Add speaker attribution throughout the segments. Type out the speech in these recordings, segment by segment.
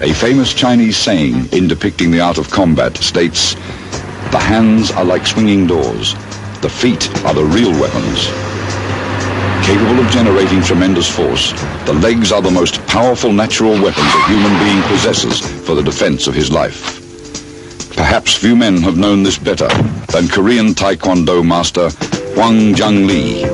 Speaker 1: A famous Chinese saying in depicting the art of combat states, "The hands are like swinging doors. The feet are the real weapons." Capable of generating tremendous force, the legs are the most powerful natural weapons a human being possesses for the defense of his life. Perhaps few men have known this better than Korean Taekwondo master Hwang Jung-lee.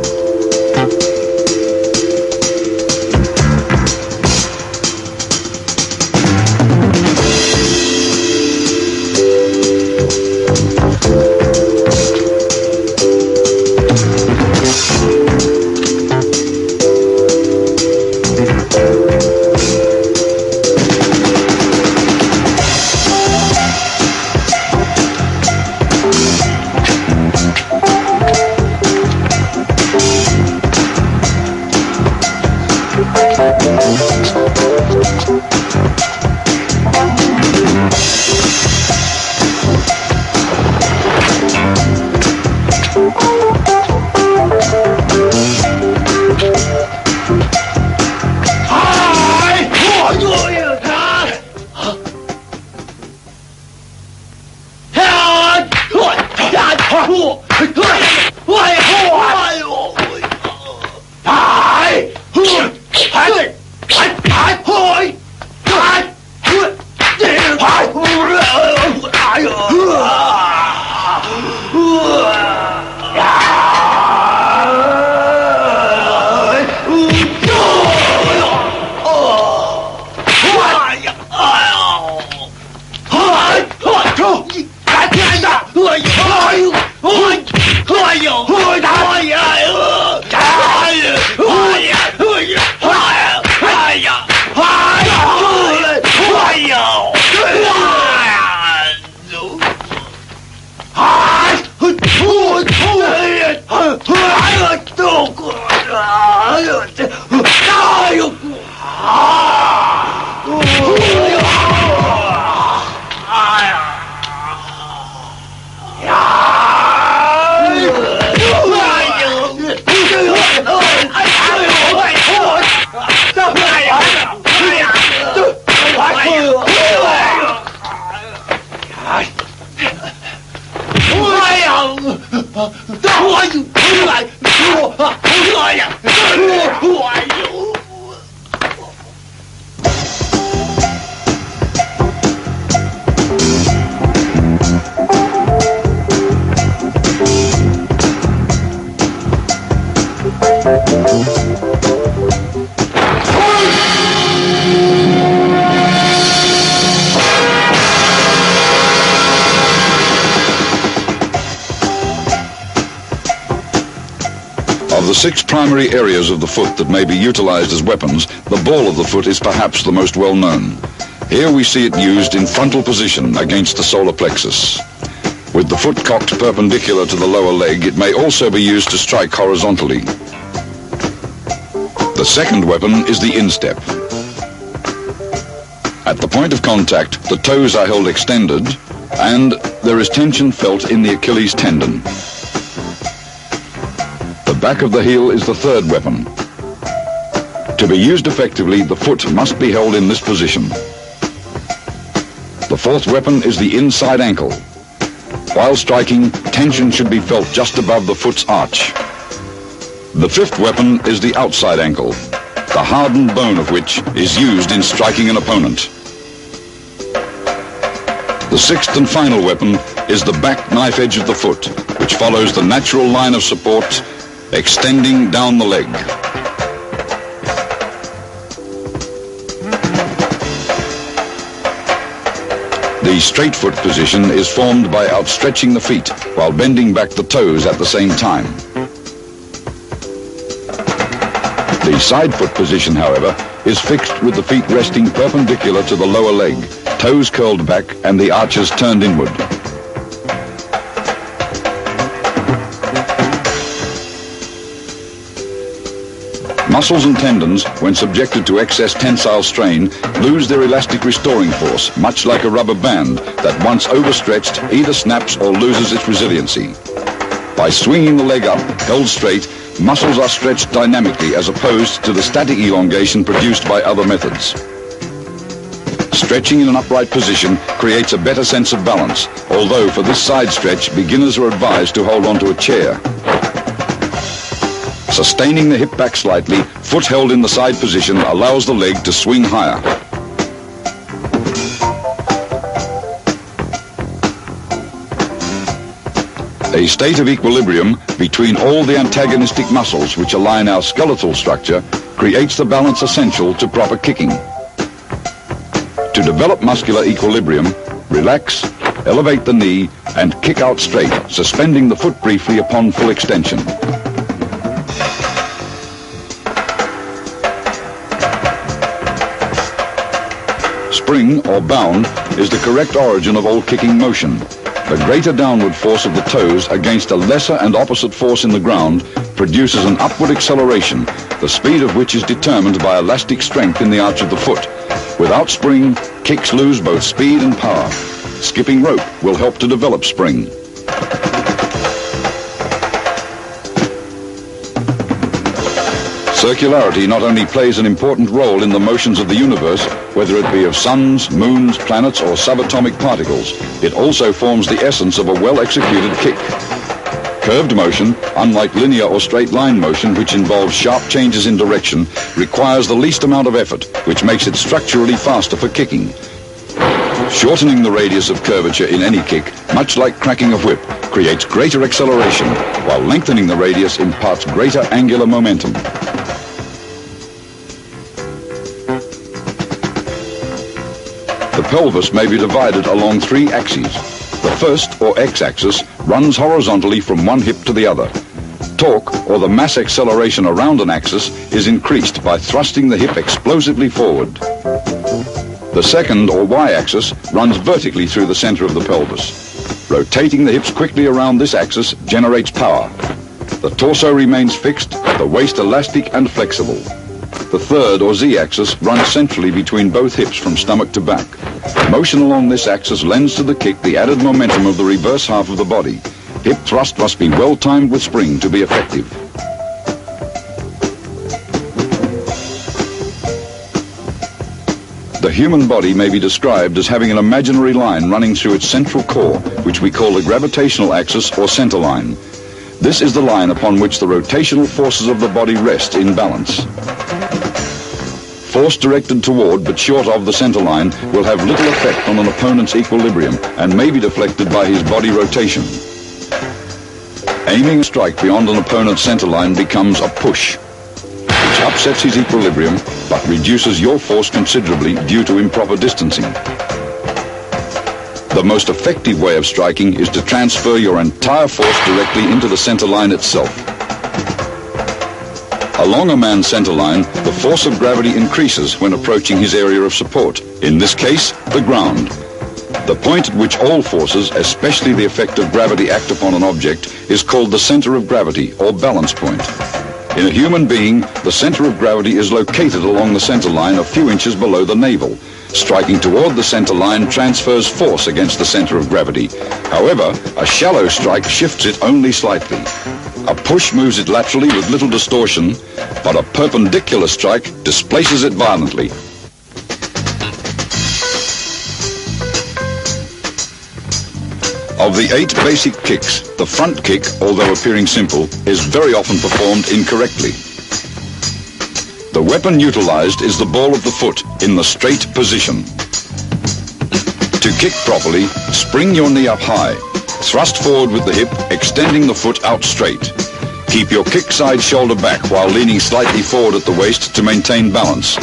Speaker 1: Of the 6 primary areas of the foot that may be utilized as weapons, the ball of the foot is perhaps the most well known. Here we see it used in frontal position against the solar plexus. With the foot cocked perpendicular to the lower leg, it may also be used to strike horizontally. The second weapon is the instep. At the point of contact, the toes are held extended, and there is tension felt in the Achilles tendon. The back of the heel is the third weapon. To be used effectively, the foot must be held in this position. The fourth weapon is the inside ankle. While striking, tension should be felt just above the foot's arch. The fifth weapon is the outside ankle, the hardened bone of which is used in striking an opponent. The sixth and final weapon is the back knife edge of the foot, which follows the natural line of support extending down the leg. The straight foot position is formed by outstretching the feet while bending back the toes at the same time. The side foot position, however, is fixed with the feet resting perpendicular to the lower leg, toes curled back and the arches turned inward. Muscles and tendons, when subjected to excess tensile strain, lose their elastic restoring force, much like a rubber band that once overstretched either snaps or loses its resiliency. By swinging the leg up, held straight, muscles are stretched dynamically as opposed to the static elongation produced by other methods. Stretching in an upright position creates a better sense of balance, although for this side stretch, beginners are advised to hold onto a chair. Sustaining the hip back slightly, foot held in the side position allows the leg to swing higher. A state of equilibrium between all the antagonistic muscles which align our skeletal structure creates the balance essential to proper kicking. To develop muscular equilibrium, relax, elevate the knee, and kick out straight, suspending the foot briefly upon full extension. Spring, or bound, is the correct origin of all kicking motion. The greater downward force of the toes against a lesser and opposite force in the ground produces an upward acceleration, the speed of which is determined by elastic strength in the arch of the foot. Without spring, kicks lose both speed and power. Skipping rope will help to develop spring. Circularity not only plays an important role in the motions of the universe, whether it be of suns, moons, planets, or subatomic particles, it also forms the essence of a well-executed kick. Curved motion, unlike linear or straight line motion, which involves sharp changes in direction, requires the least amount of effort, which makes it structurally faster for kicking. Shortening the radius of curvature in any kick, much like cracking a whip, creates greater acceleration, while lengthening the radius imparts greater angular momentum. The pelvis may be divided along three axes. The first, or x-axis, runs horizontally from one hip to the other. Torque, or the mass acceleration around an axis, is increased by thrusting the hip explosively forward. The second, or y-axis, runs vertically through the center of the pelvis. Rotating the hips quickly around this axis generates power. The torso remains fixed, the waist elastic and flexible. The third, or z-axis, runs centrally between both hips from stomach to back. Motion along this axis lends to the kick the added momentum of the reverse half of the body. Hip thrust must be well timed with spring to be effective. The human body may be described as having an imaginary line running through its central core, which we call the gravitational axis or center line. This is the line upon which the rotational forces of the body rest in balance. Force directed toward but short of the center line will have little effect on an opponent's equilibrium and may be deflected by his body rotation. Aiming a strike beyond an opponent's center line becomes a push, which upsets his equilibrium but reduces your force considerably due to improper distancing. The most effective way of striking is to transfer your entire force directly into the center line itself. Along a man's center line, the force of gravity increases when approaching his area of support, in this case, the ground. The point at which all forces, especially the effect of gravity, act upon an object is called the center of gravity, or balance point. In a human being, the center of gravity is located along the center line a few inches below the navel. Striking toward the center line transfers force against the center of gravity. However, a shallow strike shifts it only slightly. A push moves it laterally with little distortion, but a perpendicular strike displaces it violently. Of the 8 basic kicks, the front kick, although appearing simple, is very often performed incorrectly. The weapon utilized is the ball of the foot in the straight position. To kick properly, spring your knee up high. Thrust forward with the hip, extending the foot out straight. Keep your kick side shoulder back while leaning slightly forward at the waist to maintain balance.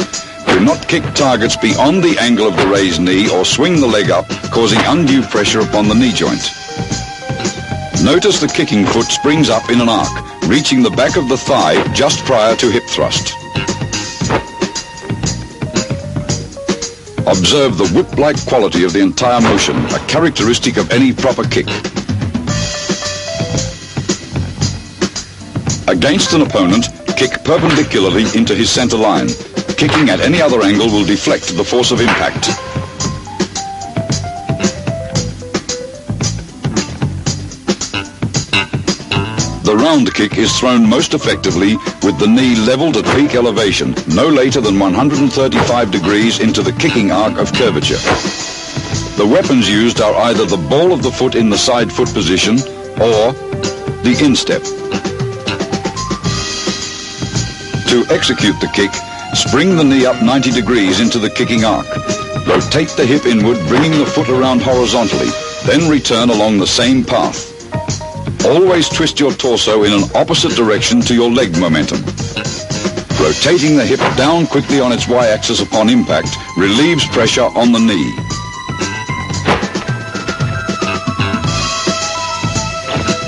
Speaker 1: Do not kick targets beyond the angle of the raised knee or swing the leg up, causing undue pressure upon the knee joint. Notice the kicking foot springs up in an arc, reaching the back of the thigh just prior to hip thrust. Observe the whip-like quality of the entire motion, a characteristic of any proper kick. Against an opponent, kick perpendicularly into his center line. Kicking at any other angle will deflect the force of impact. The round kick is thrown most effectively with the knee leveled at peak elevation, no later than 135 degrees into the kicking arc of curvature. The weapons used are either the ball of the foot in the side foot position or the instep. To execute the kick, spring the knee up 90 degrees into the kicking arc. Rotate the hip inward, bringing the foot around horizontally, then return along the same path. Always twist your torso in an opposite direction to your leg momentum. Rotating the hip down quickly on its y-axis upon impact relieves pressure on the knee.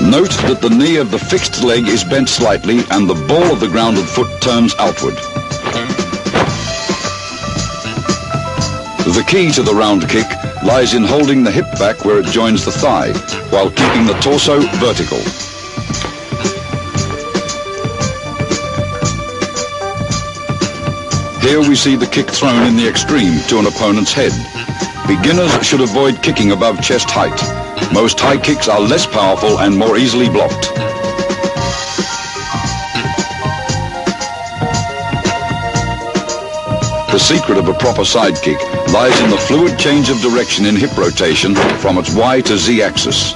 Speaker 1: Note that the knee of the fixed leg is bent slightly and the ball of the grounded foot turns outward. The key to the round kick lies in holding the hip back where it joins the thigh, while keeping the torso vertical. Here we see the kick thrown in the extreme to an opponent's head. Beginners should avoid kicking above chest height. Most high kicks are less powerful and more easily blocked. The secret of a proper side kick lies in the fluid change of direction in hip rotation from its Y to Z axis.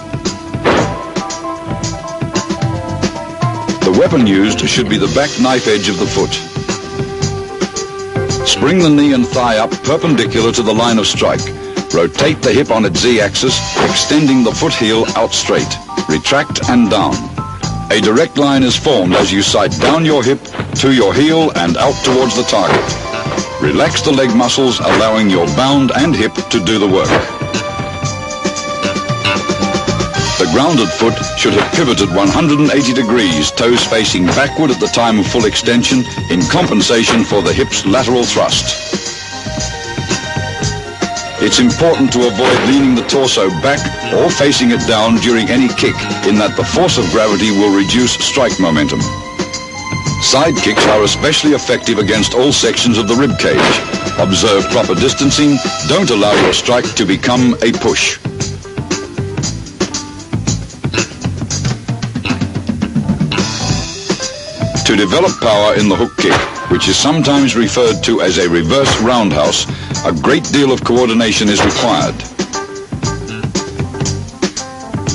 Speaker 1: The weapon used should be the back knife edge of the foot. Spring the knee and thigh up perpendicular to the line of strike. Rotate the hip on its Z-axis, extending the foot heel out straight. Retract and down. A direct line is formed as you sight down your hip to your heel and out towards the target. Relax the leg muscles, allowing your bound and hip to do the work. The grounded foot should have pivoted 180 degrees, toes facing backward at the time of full extension in compensation for the hip's lateral thrust. It's important to avoid leaning the torso back or facing it down during any kick, in that the force of gravity will reduce strike momentum. Side kicks are especially effective against all sections of the rib cage. Observe proper distancing. Don't allow your strike to become a push. To develop power in the hook kick, which is sometimes referred to as a reverse roundhouse, a great deal of coordination is required.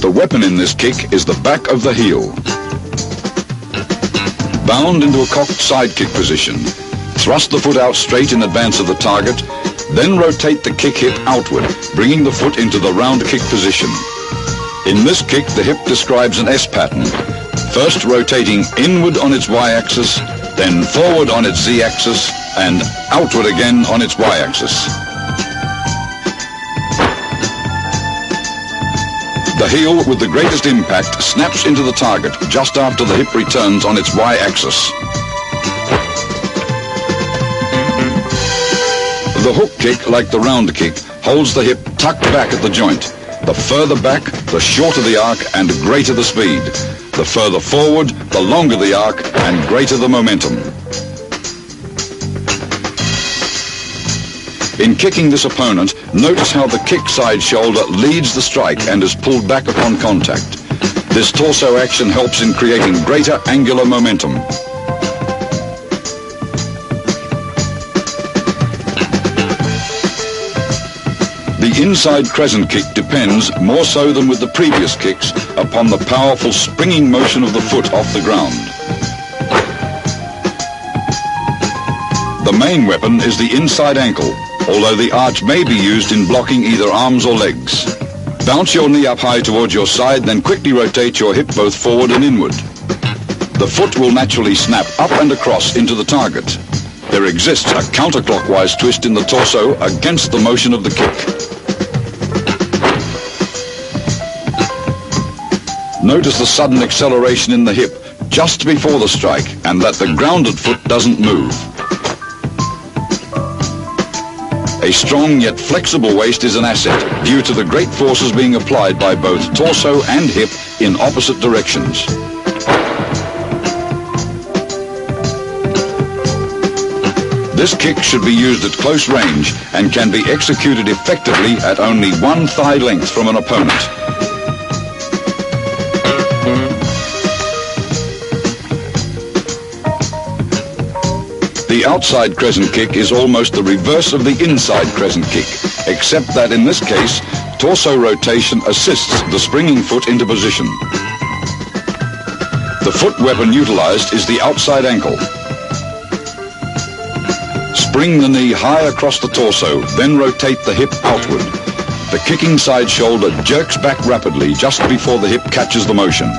Speaker 1: The weapon in this kick is the back of the heel. Bound into a cocked side kick position. Thrust the foot out straight in advance of the target, then rotate the kick hip outward, bringing the foot into the round kick position. In this kick, the hip describes an S pattern, first rotating inward on its y-axis, then forward on its z-axis, and outward again on its y-axis. The heel with the greatest impact snaps into the target just after the hip returns on its y-axis. The hook kick, like the round kick, holds the hip tucked back at the joint. The further back, the shorter the arc and greater the speed. The further forward, the longer the arc and greater the momentum. In kicking this opponent, notice how the kick side shoulder leads the strike and is pulled back upon contact. This torso action helps in creating greater angular momentum. The inside crescent kick depends, more so than with the previous kicks, upon the powerful springing motion of the foot off the ground. The main weapon is the inside ankle, although the arch may be used in blocking either arms or legs. Bounce your knee up high towards your side, then quickly rotate your hip both forward and inward. The foot will naturally snap up and across into the target. There exists a counterclockwise twist in the torso against the motion of the kick. Notice the sudden acceleration in the hip just before the strike, and that the grounded foot doesn't move. A strong yet flexible waist is an asset due to the great forces being applied by both torso and hip in opposite directions. This kick should be used at close range and can be executed effectively at only one thigh length from an opponent. The outside crescent kick is almost the reverse of the inside crescent kick, except that in this case, torso rotation assists the springing foot into position. The foot weapon utilized is the outside ankle. Spring the knee high across the torso, then rotate the hip outward. The kicking side shoulder jerks back rapidly just before the hip catches the motion.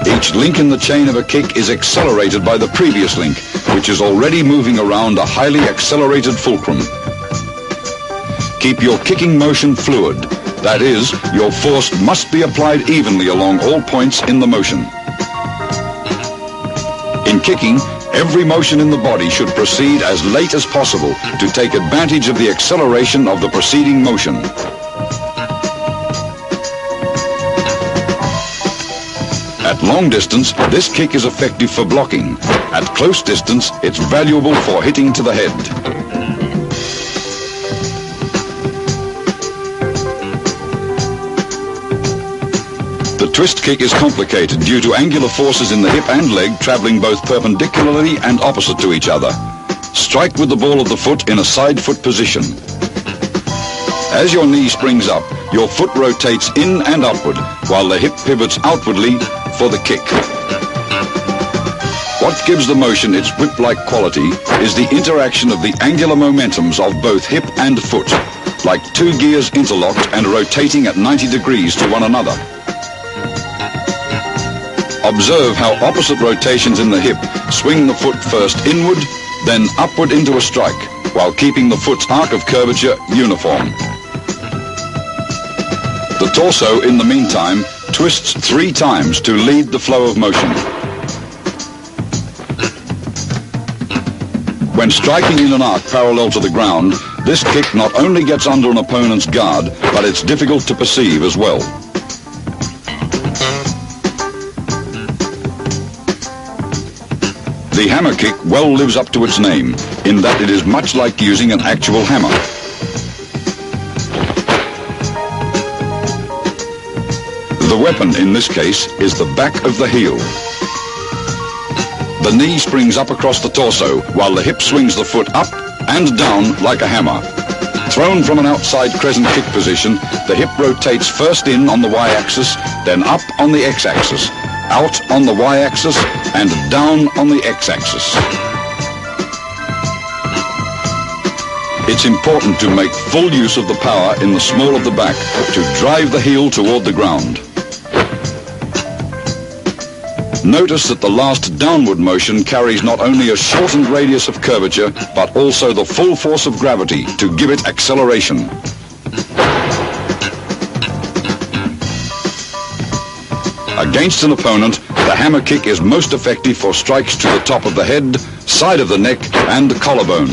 Speaker 1: Each link in the chain of a kick is accelerated by the previous link, which is already moving around a highly accelerated fulcrum. Keep your kicking motion fluid. That is, your force must be applied evenly along all points in the motion. In kicking, every motion in the body should proceed as late as possible to take advantage of the acceleration of the preceding motion. At long distance, this kick is effective for blocking. At close distance, it's valuable for hitting to the head. The twist kick is complicated due to angular forces in the hip and leg traveling both perpendicularly and opposite to each other. Strike with the ball of the foot in a side foot position. As your knee springs up, your foot rotates in and upward, while the hip pivots outwardly for the kick. What gives the motion its whip-like quality is the interaction of the angular momentums of both hip and foot, like two gears interlocked and rotating at 90 degrees to one another. Observe how opposite rotations in the hip swing the foot first inward, then upward into a strike, while keeping the foot's arc of curvature uniform. The torso, in the meantime, twists 3 times to lead the flow of motion. When striking in an arc parallel to the ground, this kick not only gets under an opponent's guard, but it's difficult to perceive as well. The hammer kick well lives up to its name, in that it is much like using an actual hammer. The weapon in this case is the back of the heel. The knee springs up across the torso, while the hip swings the foot up and down like a hammer. Thrown from an outside crescent kick position, the hip rotates first in on the y-axis, then up on the x-axis, out on the y-axis, and down on the x-axis. It's important to make full use of the power in the small of the back to drive the heel toward the ground. Notice that the last downward motion carries not only a shortened radius of curvature, but also the full force of gravity to give it acceleration. Against an opponent, the hammer kick is most effective for strikes to the top of the head, side of the neck, and the collarbone.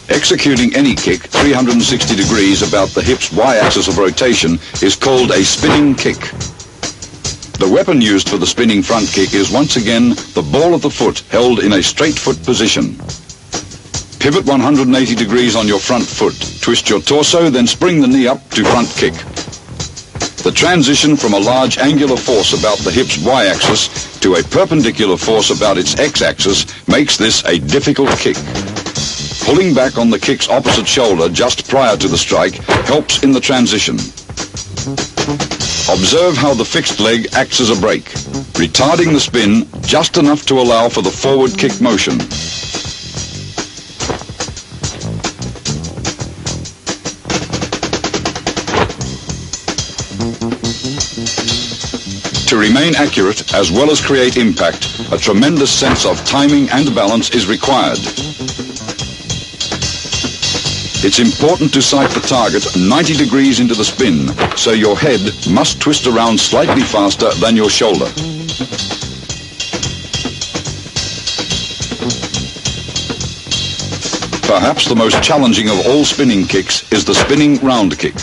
Speaker 1: Executing any kick 360 degrees about the hip's y-axis of rotation is called a spinning kick. The weapon used for the spinning front kick is once again the ball of the foot held in a straight foot position. Pivot 180 degrees on your front foot, twist your torso, then spring the knee up to front kick. The transition from a large angular force about the hip's y-axis to a perpendicular force about its x-axis makes this a difficult kick. Pulling back on the kick's opposite shoulder just prior to the strike helps in the transition. Observe how the fixed leg acts as a brake, retarding the spin just enough to allow for the forward kick motion. To remain accurate as well as create impact, a tremendous sense of timing and balance is required. It's important to sight the target 90 degrees into the spin, so your head must twist around slightly faster than your shoulder. Perhaps the most challenging of all spinning kicks is the spinning round kick.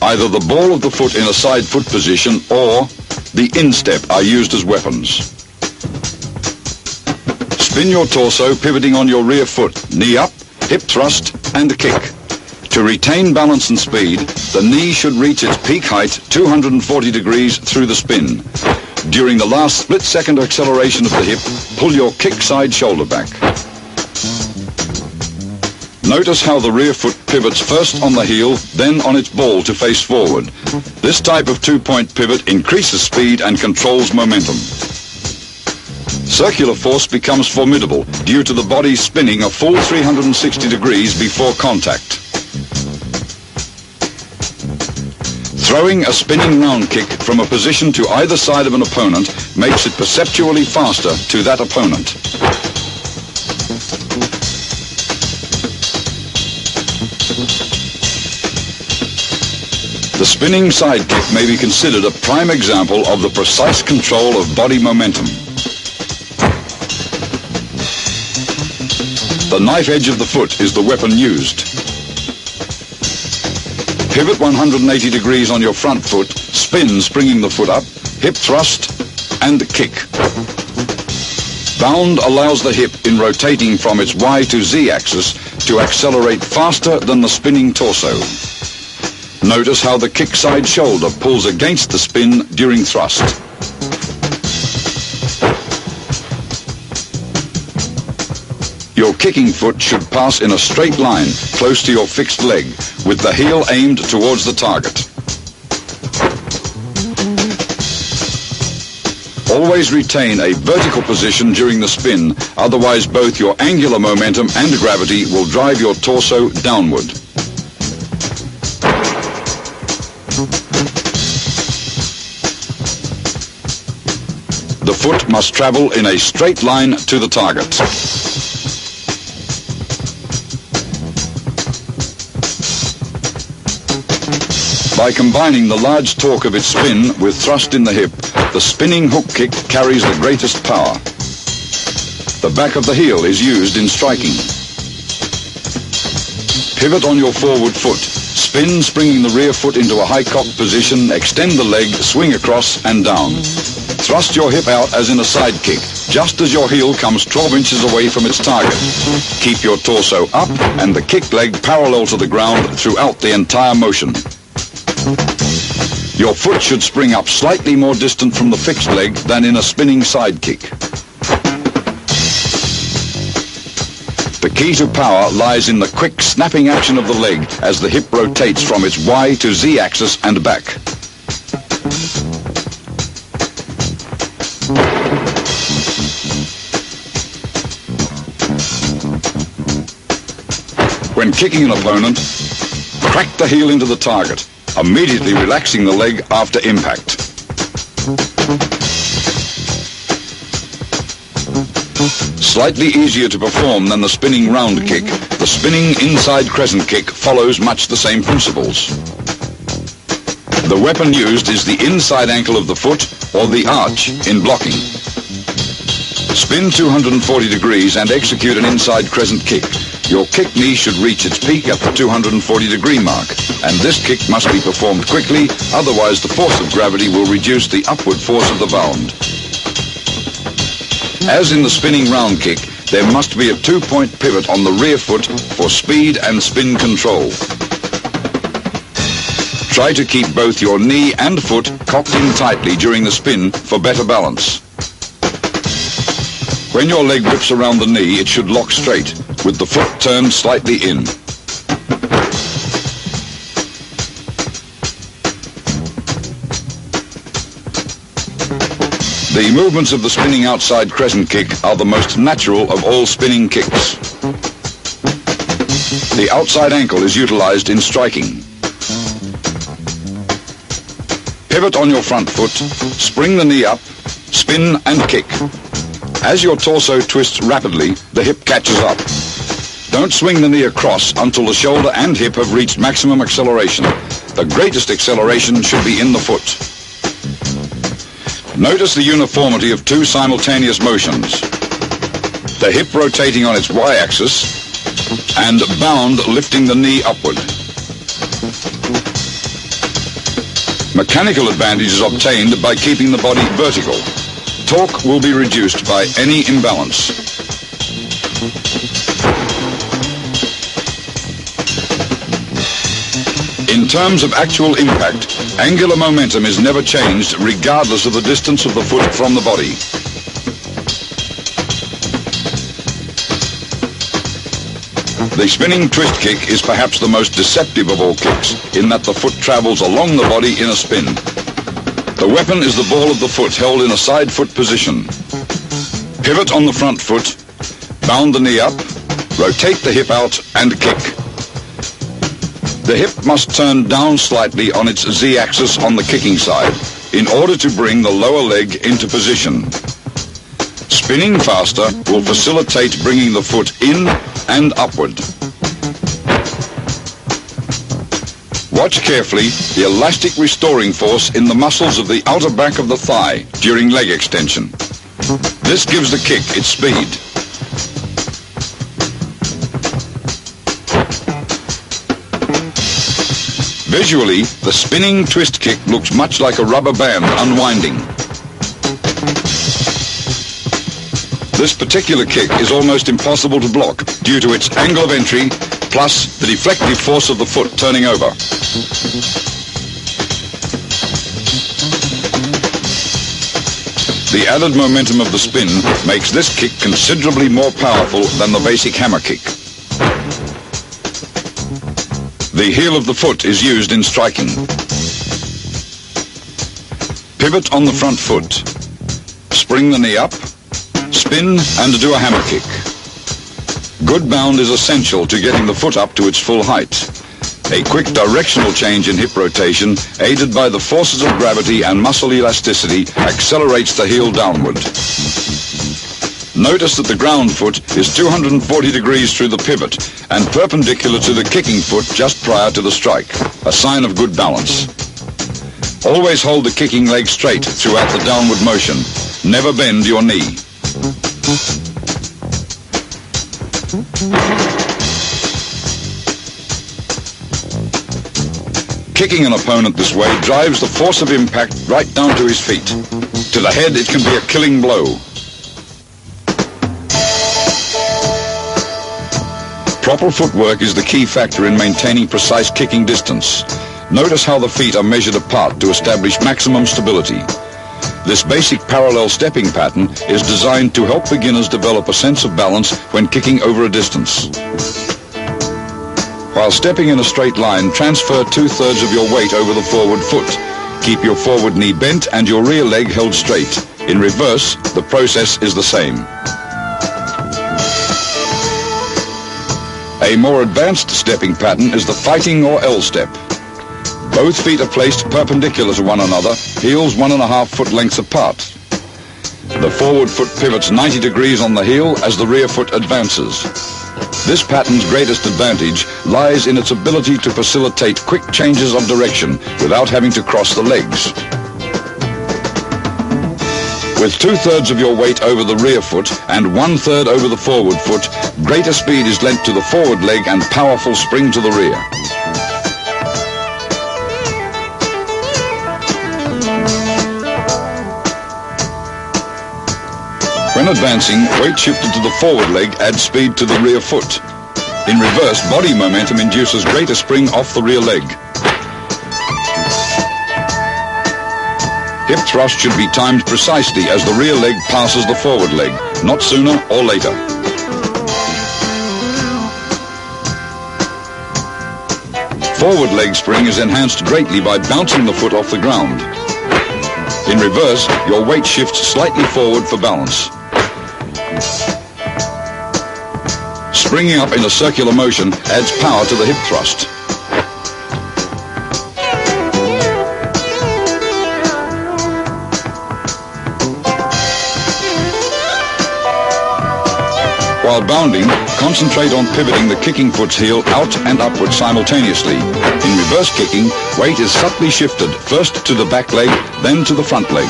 Speaker 1: Either the ball of the foot in a side foot position or the instep are used as weapons. Spin your torso, pivoting on your rear foot, knee up, hip thrust, and kick. To retain balance and speed, the knee should reach its peak height 240 degrees through the spin. During the last split-second acceleration of the hip, pull your kick side shoulder back. Notice how the rear foot pivots first on the heel, then on its ball to face forward. This type of two-point pivot increases speed and controls momentum. Circular force becomes formidable due to the body spinning a full 360 degrees before contact. Throwing a spinning round kick from a position to either side of an opponent makes it perceptually faster to that opponent. The spinning side kick may be considered a prime example of the precise control of body momentum. The knife edge of the foot is the weapon used. Pivot 180 degrees on your front foot, spin springing the foot up, hip thrust, and kick. Bound allows the hip in rotating from its Y to Z axis to accelerate faster than the spinning torso. Notice how the kick side shoulder pulls against the spin during thrust. Your kicking foot should pass in a straight line close to your fixed leg, with the heel aimed towards the target. Always retain a vertical position during the spin, otherwise both your angular momentum and gravity will drive your torso downward. The foot must travel in a straight line to the target. By combining the large torque of its spin with thrust in the hip, the spinning hook kick carries the greatest power. The back of the heel is used in striking. Pivot on your forward foot. Spin, springing the rear foot into a high cock position, extend the leg, swing across and down. Thrust your hip out as in a side kick, just as your heel comes 12 inches away from its target. Keep your torso up and the kick leg parallel to the ground throughout the entire motion. Your foot should spring up slightly more distant from the fixed leg than in a spinning side kick. The key to power lies in the quick snapping action of the leg as the hip rotates from its Y to Z axis and back. When kicking an opponent, crack the heel into the target, immediately relaxing the leg after impact. Slightly easier to perform than the spinning round kick, the spinning inside crescent kick follows much the same principles. The weapon used is the inside ankle of the foot or the arch in blocking. Spin 240 degrees and execute an inside crescent kick. Your kick knee should reach its peak at the 240 degree mark, and this kick must be performed quickly, otherwise the force of gravity will reduce the upward force of the bound. As in the spinning round kick, there must be a two-point pivot on the rear foot for speed and spin control. Try to keep both your knee and foot cocked in tightly during the spin for better balance. When your leg whips around the knee, it should lock straight, with the foot turned slightly in. The movements of the spinning outside crescent kick are the most natural of all spinning kicks. The outside ankle is utilized in striking. Pivot on your front foot, spring the knee up, spin and kick. As your torso twists rapidly, the hip catches up. Don't swing the knee across until the shoulder and hip have reached maximum acceleration. The greatest acceleration should be in the foot. Notice the uniformity of two simultaneous motions. The hip rotating on its y-axis and bound lifting the knee upward. Mechanical advantage is obtained by keeping the body vertical. Torque will be reduced by any imbalance. In terms of actual impact, angular momentum is never changed regardless of the distance of the foot from the body. The spinning twist kick is perhaps the most deceptive of all kicks, in that the foot travels along the body in a spin. The weapon is the ball of the foot held in a side foot position. Pivot on the front foot, bound the knee up, rotate the hip out and kick. The hip must turn down slightly on its Z-axis on the kicking side in order to bring the lower leg into position. Spinning faster will facilitate bringing the foot in and upward. Watch carefully the elastic restoring force in the muscles of the outer back of the thigh during leg extension. This gives the kick its speed. Visually, the spinning twist kick looks much like a rubber band unwinding. This particular kick is almost impossible to block due to its angle of entry plus the deflective force of the foot turning over. The added momentum of the spin makes this kick considerably more powerful than the basic hammer kick. The heel of the foot is used in striking. Pivot on the front foot. Spring the knee up, spin and do a hammer kick. Good bound is essential to getting the foot up to its full height. A quick directional change in hip rotation, aided by the forces of gravity and muscle elasticity, accelerates the heel downward. Notice that the ground foot is 240 degrees through the pivot and perpendicular to the kicking foot just prior to the strike, a sign of good balance. Always hold the kicking leg straight throughout the downward motion. Never bend your knee. Kicking an opponent this way drives the force of impact right down to his feet. To the head, it can be a killing blow. Proper footwork is the key factor in maintaining precise kicking distance. Notice how the feet are measured apart to establish maximum stability. This basic parallel stepping pattern is designed to help beginners develop a sense of balance when kicking over a distance. While stepping in a straight line, transfer 2/3 of your weight over the forward foot. Keep your forward knee bent and your rear leg held straight. In reverse, the process is the same. A more advanced stepping pattern is the fighting or L step. Both feet are placed perpendicular to one another, heels 1.5 foot lengths apart. The forward foot pivots 90 degrees on the heel as the rear foot advances. This pattern's greatest advantage lies in its ability to facilitate quick changes of direction without having to cross the legs. With 2/3 of your weight over the rear foot and 1/3 over the forward foot, greater speed is lent to the forward leg and powerful spring to the rear. When advancing, weight shifted to the forward leg adds speed to the rear foot. In reverse, body momentum induces greater spring off the rear leg. Hip thrust should be timed precisely as the rear leg passes the forward leg, not sooner or later. Forward leg spring is enhanced greatly by bouncing the foot off the ground. In reverse, your weight shifts slightly forward for balance. Springing up in a circular motion adds power to the hip thrust. While bounding, concentrate on pivoting the kicking foot's heel out and upward simultaneously. In reverse kicking, weight is subtly shifted, first to the back leg, then to the front leg.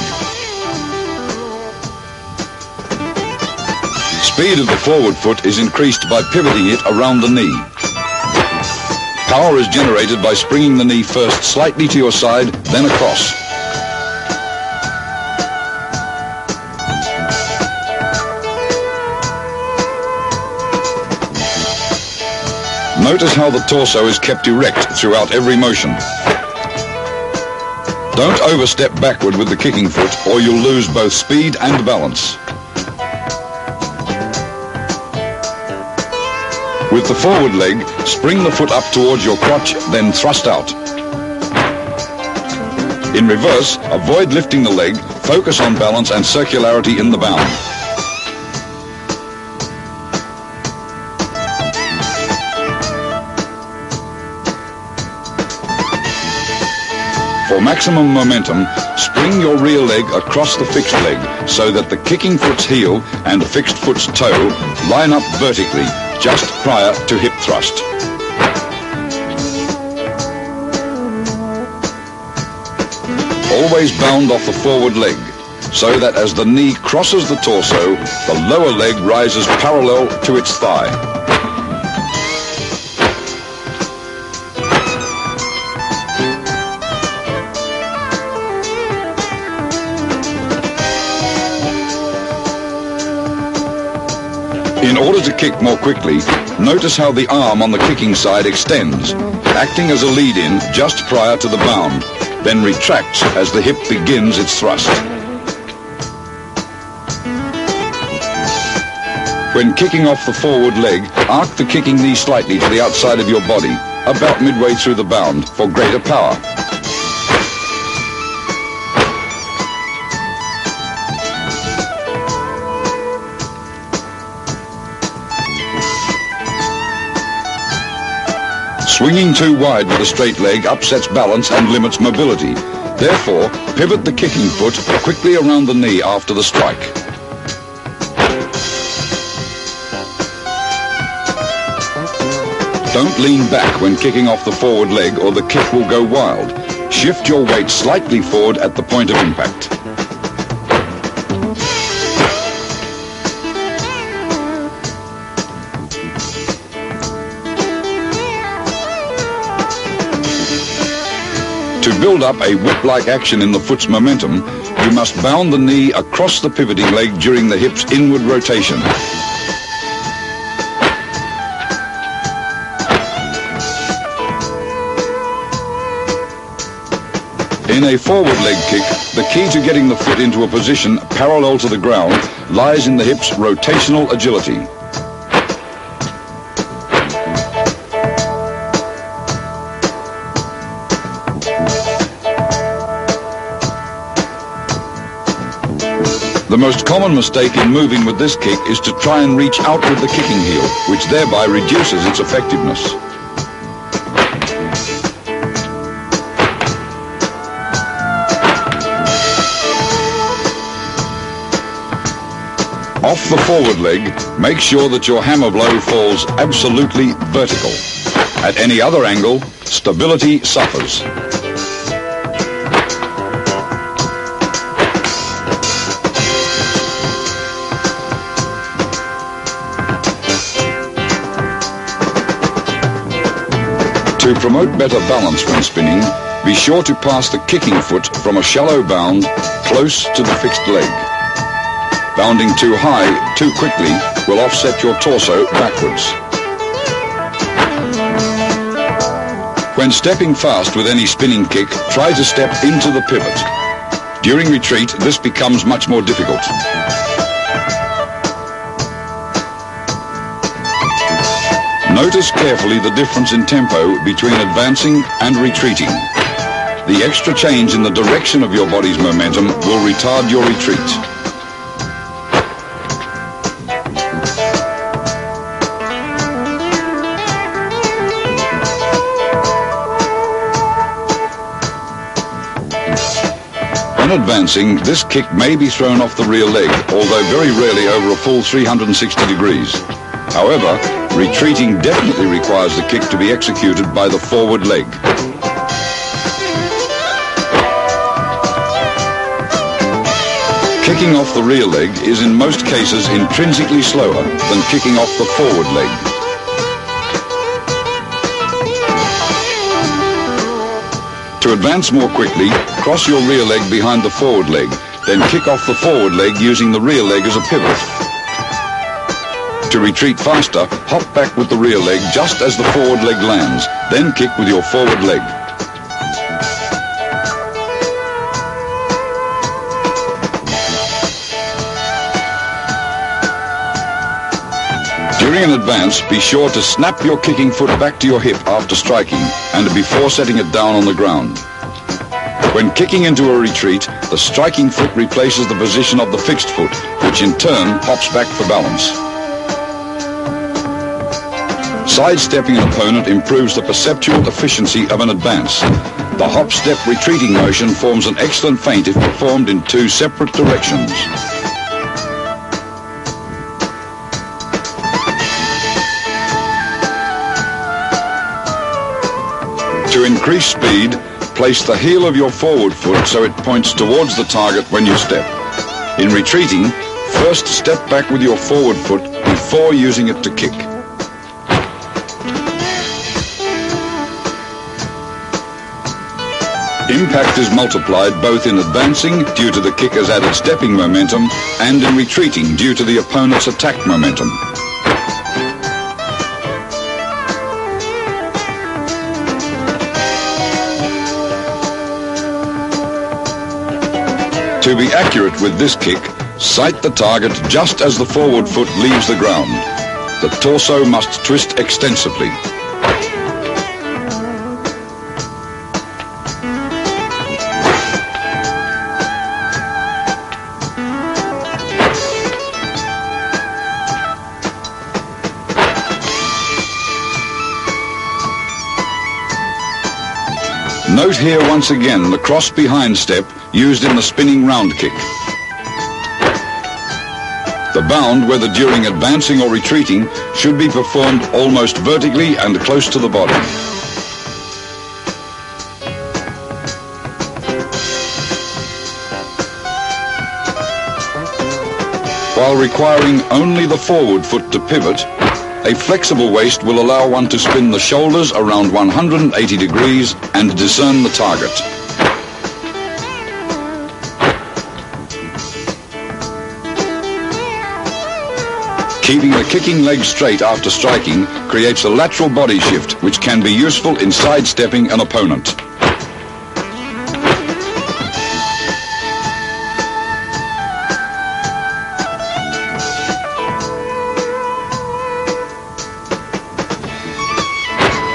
Speaker 1: Speed of the forward foot is increased by pivoting it around the knee. Power is generated by springing the knee first slightly to your side, then across. Notice how the torso is kept erect throughout every motion. Don't overstep backward with the kicking foot or you'll lose both speed and balance. With the forward leg, spring the foot up towards your crotch, then thrust out. In reverse, avoid lifting the leg, focus on balance and circularity in the bound. For maximum momentum, spring your rear leg across the fixed leg so that the kicking foot's heel and fixed foot's toe line up vertically just prior to hip thrust. Always bound off the forward leg so that as the knee crosses the torso, the lower leg rises parallel to its thigh. In order to kick more quickly, notice how the arm on the kicking side extends, acting as a lead-in just prior to the bound, then retracts as the hip begins its thrust. When kicking off the forward leg, arc the kicking knee slightly to the outside of your body, about midway through the bound, for greater power. Swinging too wide with a straight leg upsets balance and limits mobility. Therefore, pivot the kicking foot quickly around the knee after the strike. Don't lean back when kicking off the forward leg or the kick will go wild. Shift your weight slightly forward at the point of impact. To build up a whip-like action in the foot's momentum, you must bound the knee across the pivoting leg during the hip's inward rotation. In a forward leg kick, the key to getting the foot into a position parallel to the ground lies in the hip's rotational agility. The most common mistake in moving with this kick is to try and reach out with the kicking heel, which thereby reduces its effectiveness. Off the forward leg, make sure that your hammer blow falls absolutely vertical. At any other angle, stability suffers. To promote better balance when spinning, be sure to pass the kicking foot from a shallow bound close to the fixed leg. Bounding too high, too quickly, will offset your torso backwards. When stepping fast with any spinning kick, try to step into the pivot. During retreat, this becomes much more difficult. Notice carefully the difference in tempo between advancing and retreating. The extra change in the direction of your body's momentum will retard your retreat. When advancing, this kick may be thrown off the rear leg, although very rarely over a full 360 degrees. However, retreating definitely requires the kick to be executed by the forward leg. Kicking off the rear leg is in most cases intrinsically slower than kicking off the forward leg. To advance more quickly, cross your rear leg behind the forward leg, then kick off the forward leg using the rear leg as a pivot. To retreat faster, hop back with the rear leg just as the forward leg lands, then kick with your forward leg. During an advance, be sure to snap your kicking foot back to your hip after striking and before setting it down on the ground. When kicking into a retreat, the striking foot replaces the position of the fixed foot, which in turn hops back for balance. Sidestepping an opponent improves the perceptual efficiency of an advance. The hop-step retreating motion forms an excellent feint if performed in two separate directions. To increase speed, place the heel of your forward foot so it points towards the target when you step. In retreating, first step back with your forward foot before using it to kick. Impact is multiplied both in advancing due to the kicker's added stepping momentum and in retreating due to the opponent's attack momentum. To be accurate with this kick, sight the target just as the forward foot leaves the ground. The torso must twist extensively. Note here once again the cross behind step used in the spinning round kick. The bound, whether during advancing or retreating, should be performed almost vertically and close to the body. While requiring only the forward foot to pivot, a flexible waist will allow one to spin the shoulders around 180 degrees and discern the target. Keeping the kicking leg straight after striking creates a lateral body shift which can be useful in sidestepping an opponent.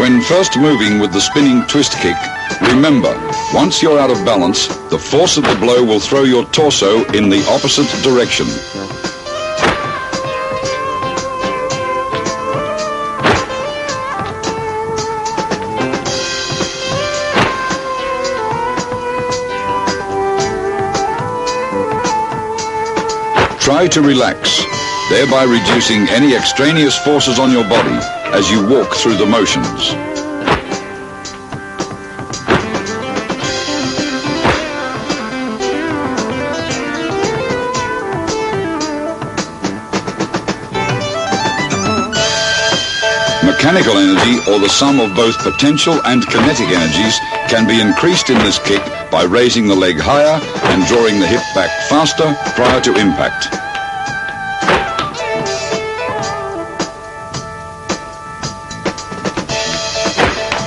Speaker 1: When first moving with the spinning twist kick, remember, once you're out of balance, the force of the blow will throw your torso in the opposite direction. Try to relax, thereby reducing any extraneous forces on your body as you walk through the motions. Mechanical energy, or the sum of both potential and kinetic energies, can be increased in this kick by raising the leg higher and drawing the hip back faster prior to impact.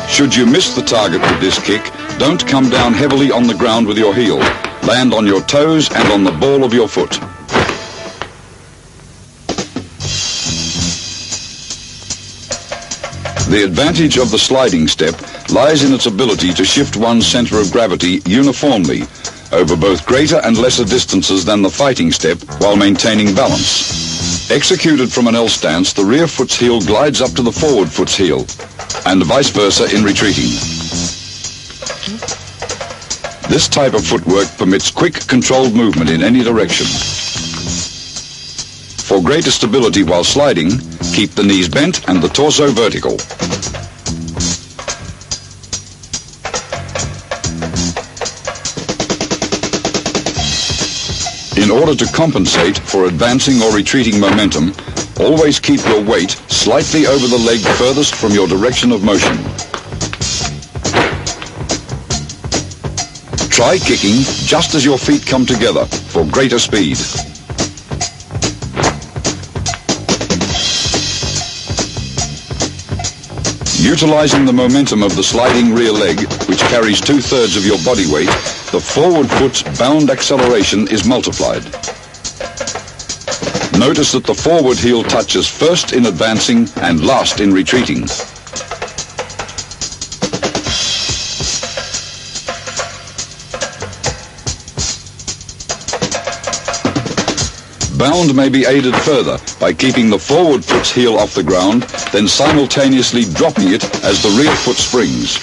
Speaker 1: Should you miss the target with this kick, don't come down heavily on the ground with your heel. Land on your toes and on the ball of your foot. The advantage of the sliding step lies in its ability to shift one's center of gravity uniformly over both greater and lesser distances than the fighting step while maintaining balance. Executed from an L stance, the rear foot's heel glides up to the forward foot's heel, and vice versa in retreating. This type of footwork permits quick, controlled movement in any direction. For greater stability while sliding, keep the knees bent and the torso vertical. In order to compensate for advancing or retreating momentum, always keep your weight slightly over the leg furthest from your direction of motion. Try kicking just as your feet come together for greater speed. Utilizing the momentum of the sliding rear leg, which carries 2/3 of your body weight, the forward foot's bound acceleration is multiplied. Notice that the forward heel touches first in advancing and last in retreating. Bound may be aided further by keeping the forward foot's heel off the ground, then simultaneously dropping it as the rear foot springs.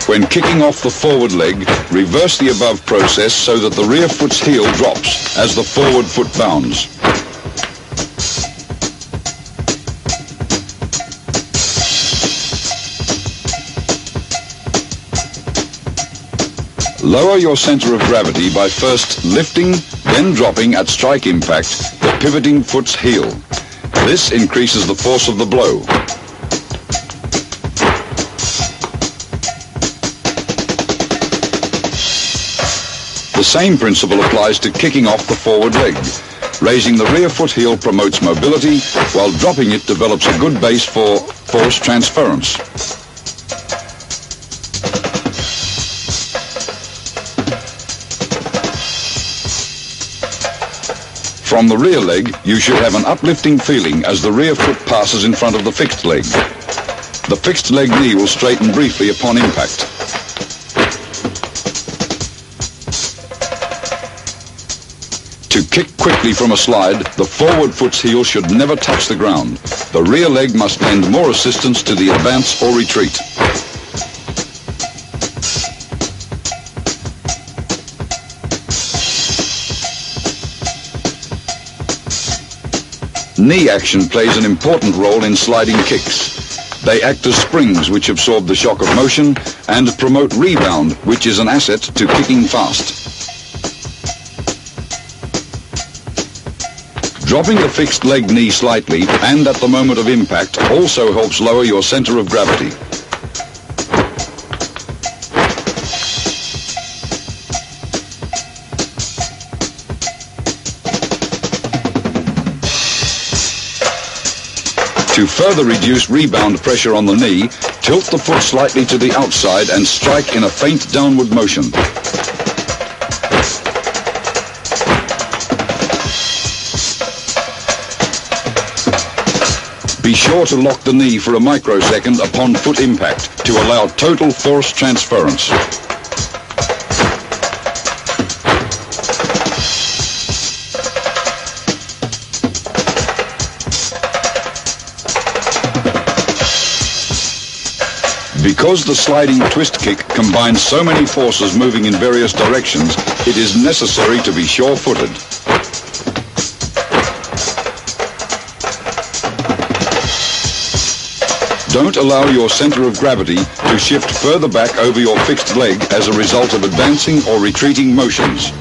Speaker 1: When kicking off the forward leg, reverse the above process so that the rear foot's heel drops as the forward foot bounds. Lower your center of gravity by first lifting, then dropping at strike impact the pivoting foot's heel. This increases the force of the blow. The same principle applies to kicking off the forward leg. Raising the rear foot heel promotes mobility, while dropping it develops a good base for force transference. From the rear leg, you should have an uplifting feeling as the rear foot passes in front of the fixed leg. The fixed leg knee will straighten briefly upon impact. To kick quickly from a slide, the forward foot's heel should never touch the ground. The rear leg must lend more assistance to the advance or retreat. Knee action plays an important role in sliding kicks. They act as springs which absorb the shock of motion and promote rebound, which is an asset to kicking fast. Dropping the fixed leg knee slightly and at the moment of impact also helps lower your center of gravity. To further reduce rebound pressure on the knee, tilt the foot slightly to the outside and strike in a faint downward motion. Be sure to lock the knee for a microsecond upon foot impact to allow total force transference. Because the sliding twist kick combines so many forces moving in various directions, it is necessary to be sure-footed. Don't allow your center of gravity to shift further back over your fixed leg as a result of advancing or retreating motions.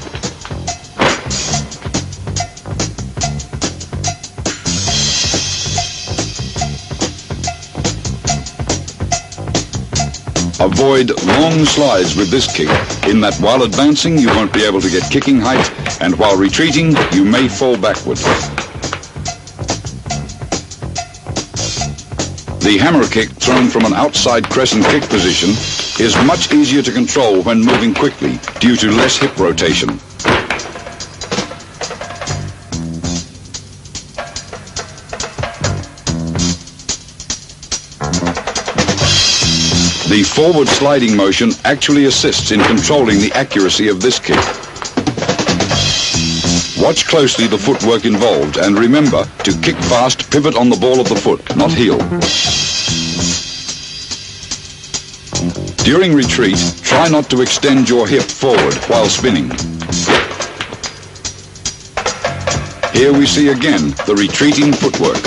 Speaker 1: Avoid long slides with this kick, in that while advancing you won't be able to get kicking height, and while retreating you may fall backward. The hammer kick thrown from an outside crescent kick position is much easier to control when moving quickly due to less hip rotation. The forward sliding motion actually assists in controlling the accuracy of this kick. Watch closely the footwork involved and remember to kick fast, pivot on the ball of the foot, not heel. During retreat, try not to extend your hip forward while spinning. Here we see again the retreating footwork.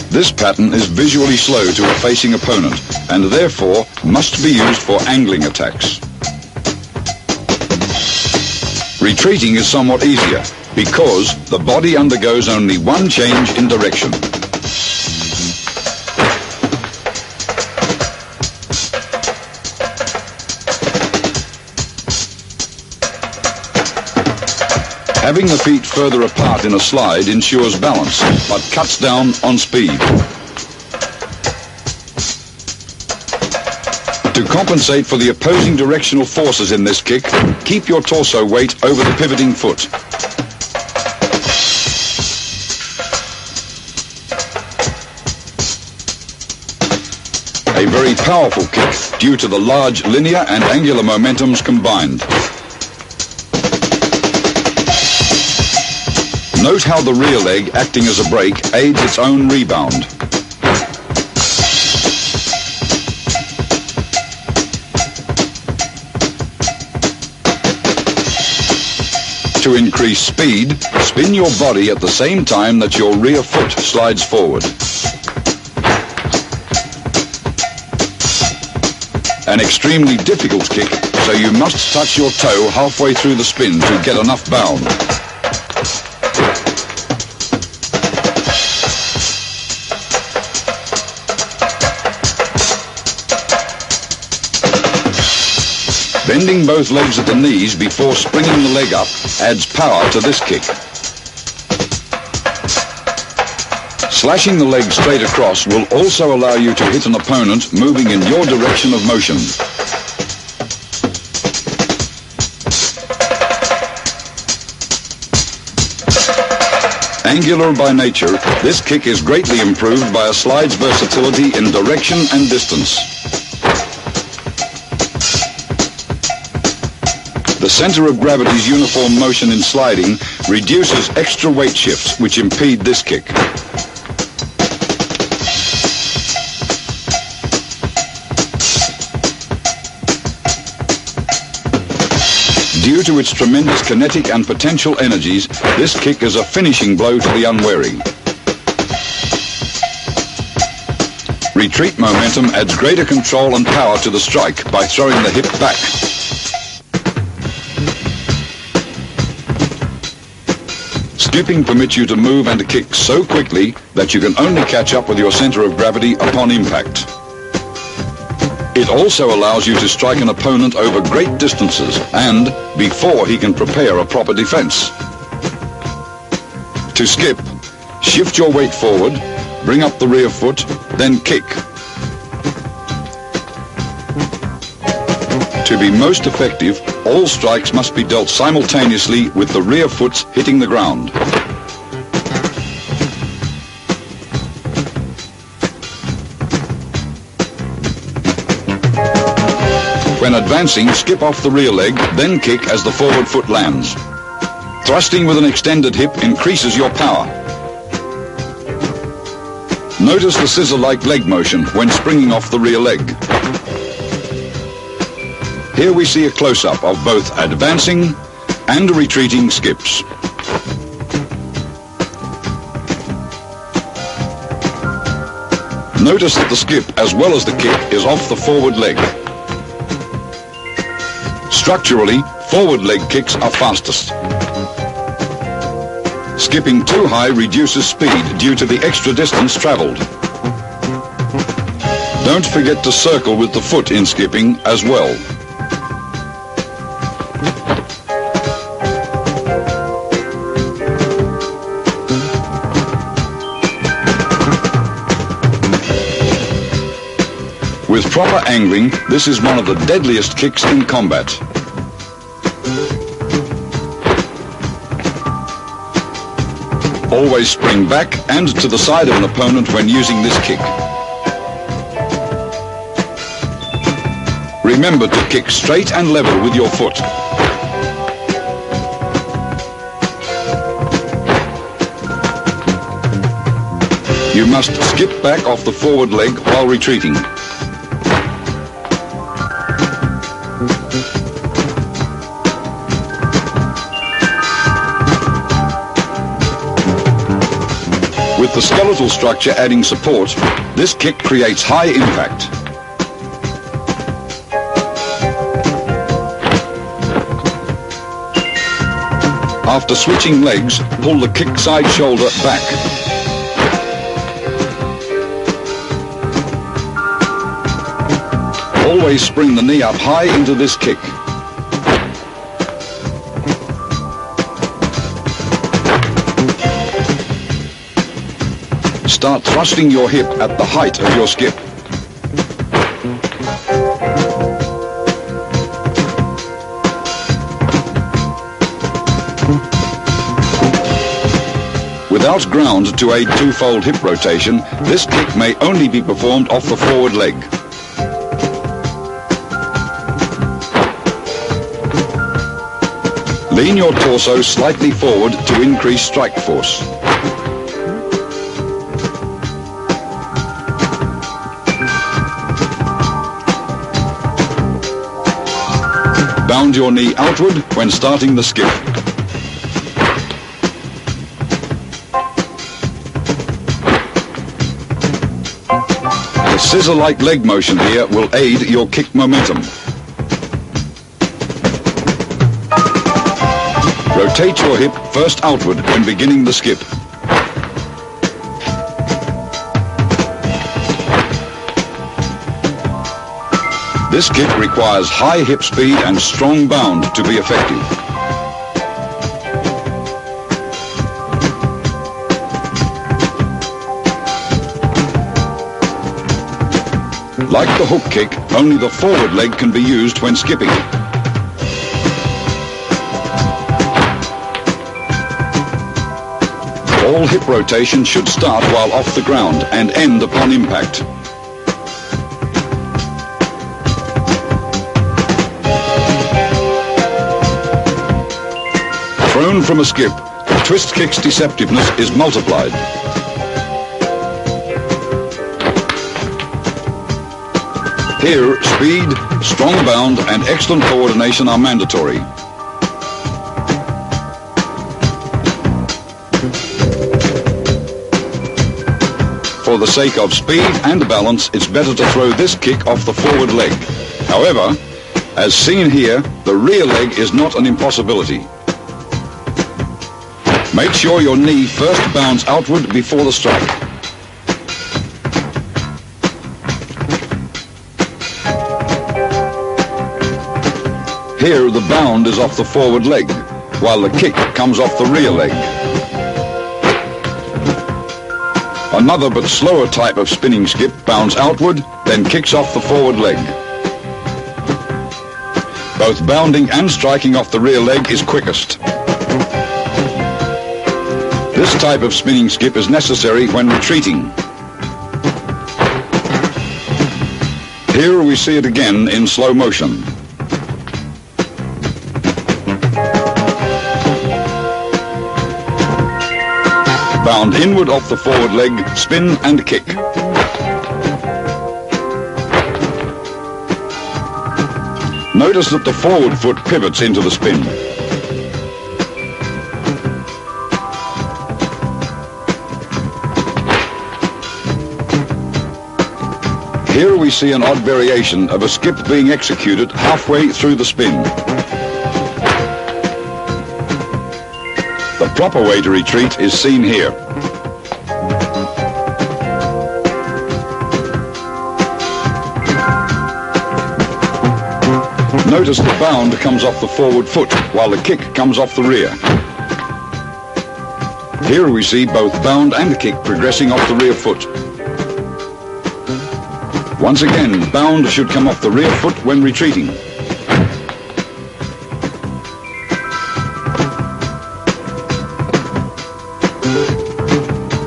Speaker 1: This pattern is visually slow to a facing opponent and therefore must be used for angling attacks. Retreating is somewhat easier because the body undergoes only one change in direction. Having the feet further apart in a slide ensures balance, but cuts down on speed. To compensate for the opposing directional forces in this kick, keep your torso weight over the pivoting foot. A very powerful kick due to the large linear and angular momentums combined. Note how the rear leg, acting as a brake, aids its own rebound. To increase speed, spin your body at the same time that your rear foot slides forward. An extremely difficult kick, so you must touch your toe halfway through the spin to get enough bound. Bending both legs at the knees before springing the leg up adds power to this kick. Slashing the leg straight across will also allow you to hit an opponent moving in your direction of motion. Angular by nature, this kick is greatly improved by a slide's versatility in direction and distance. The center of gravity's uniform motion in sliding reduces extra weight shifts which impede this kick. Due to its tremendous kinetic and potential energies, this kick is a finishing blow to the unwary. Retreat momentum adds greater control and power to the strike by throwing the hip back. Skipping permits you to move and kick so quickly that you can only catch up with your center of gravity upon impact. It also allows you to strike an opponent over great distances and before he can prepare a proper defense. To skip, shift your weight forward, bring up the rear foot, then kick. To be most effective, all strikes must be dealt simultaneously with the rear foot hitting the ground. When advancing, skip off the rear leg, then kick as the forward foot lands. Thrusting with an extended hip increases your power. Notice the scissor-like leg motion when springing off the rear leg. Here we see a close-up of both advancing and retreating skips. Notice that the skip, as well as the kick, is off the forward leg. Structurally, forward leg kicks are fastest. Skipping too high reduces speed due to the extra distance traveled. Don't forget to circle with the foot in skipping as well. With proper angling, this is one of the deadliest kicks in combat. Always spring back and to the side of an opponent when using this kick. Remember to kick straight and level with your foot. You must skip back off the forward leg while retreating. With the skeletal structure adding support, this kick creates high impact. After switching legs, pull the kick side shoulder back. Always spring the knee up high into this kick. start thrusting your hip at the height of your skip. Without ground to aid twofold hip rotation, this kick may only be performed off the forward leg. Lean your torso slightly forward to increase strike force. Bound your knee outward when starting the skip. The scissor-like leg motion here will aid your kick momentum. Rotate your hip first outward when beginning the skip. This kick requires high hip speed and strong bound to be effective. Like the hook kick, only the forward leg can be used when skipping. All hip rotation should start while off the ground and end upon impact. Thrown from a skip, the twist kick's deceptiveness is multiplied. Here, speed, strong bound, and excellent coordination are mandatory. For the sake of speed and balance, it's better to throw this kick off the forward leg. However, as seen here, the rear leg is not an impossibility. Make sure your knee first bounds outward before the strike. Here, the bound is off the forward leg, while the kick comes off the rear leg. Another but slower type of spinning skip bounds outward, then kicks off the forward leg. Both bounding and striking off the rear leg is quickest. This type of spinning skip is necessary when retreating. Here we see it again in slow motion. Bound inward off the forward leg, spin and kick. Notice that the forward foot pivots into the spin. Here we see an odd variation of a skip being executed halfway through the spin. The proper way to retreat is seen here. Notice the bound comes off the forward foot, while the kick comes off the rear. Here we see both bound and kick progressing off the rear foot. Once again, bound should come off the rear foot when retreating.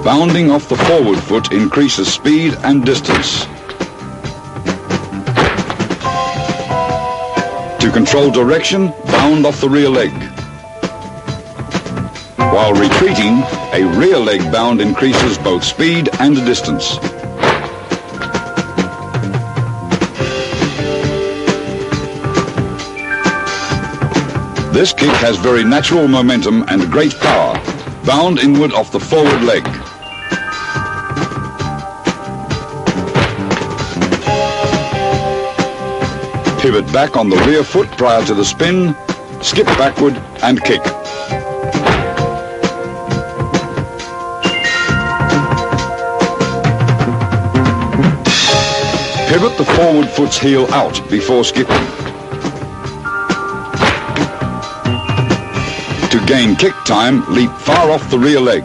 Speaker 1: Bounding off the forward foot increases speed and distance. To control direction, bound off the rear leg. While retreating, a rear leg bound increases both speed and distance. This kick has very natural momentum and great power. Bound inward off the forward leg. Pivot back on the rear foot prior to the spin, skip backward and kick. Pivot the forward foot's heel out before skipping. To gain kick time, leap far off the rear leg.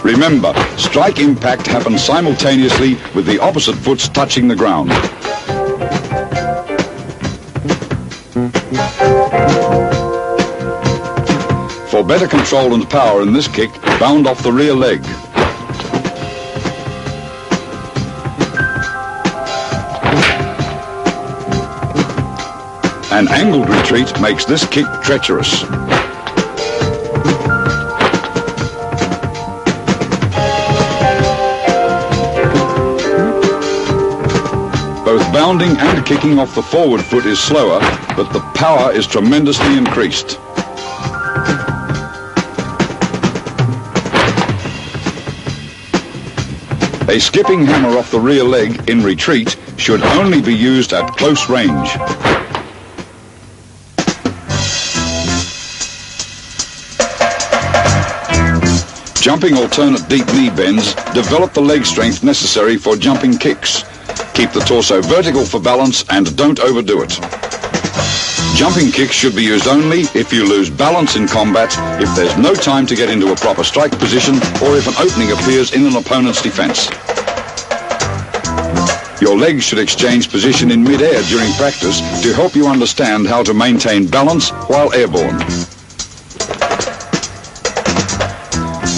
Speaker 1: Remember, strike impact happens simultaneously with the opposite foots touching the ground. For better control and power in this kick, bound off the rear leg. An angled retreat makes this kick treacherous. Both bounding and kicking off the forward foot is slower, but the power is tremendously increased. A skipping hammer off the rear leg in retreat should only be used at close range. Jumping alternate deep knee bends develop the leg strength necessary for jumping kicks. Keep the torso vertical for balance and don't overdo it. Jumping kicks should be used only if you lose balance in combat, if there's no time to get into a proper strike position, or if an opening appears in an opponent's defense. Your legs should exchange position in mid-air during practice to help you understand how to maintain balance while airborne.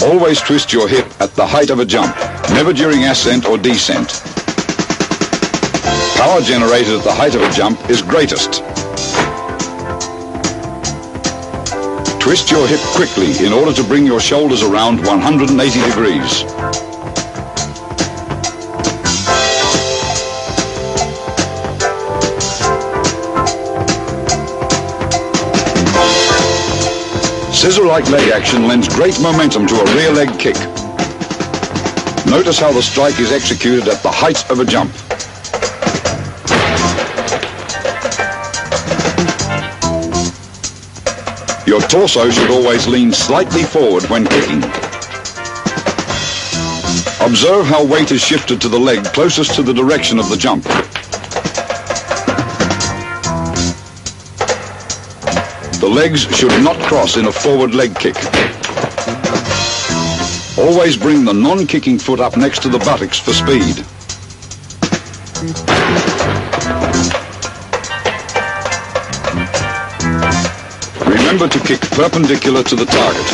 Speaker 1: Always twist your hip at the height of a jump, never during ascent or descent. Power generated at the height of a jump is greatest. Twist your hip quickly in order to bring your shoulders around 180 degrees. Scissor-like leg action lends great momentum to a rear leg kick. Notice how the strike is executed at the height of a jump. Your torso should always lean slightly forward when kicking. Observe how weight is shifted to the leg closest to the direction of the jump. The legs should not cross in a forward leg kick. Always bring the non-kicking foot up next to the buttocks for speed. Remember to kick perpendicular to the target.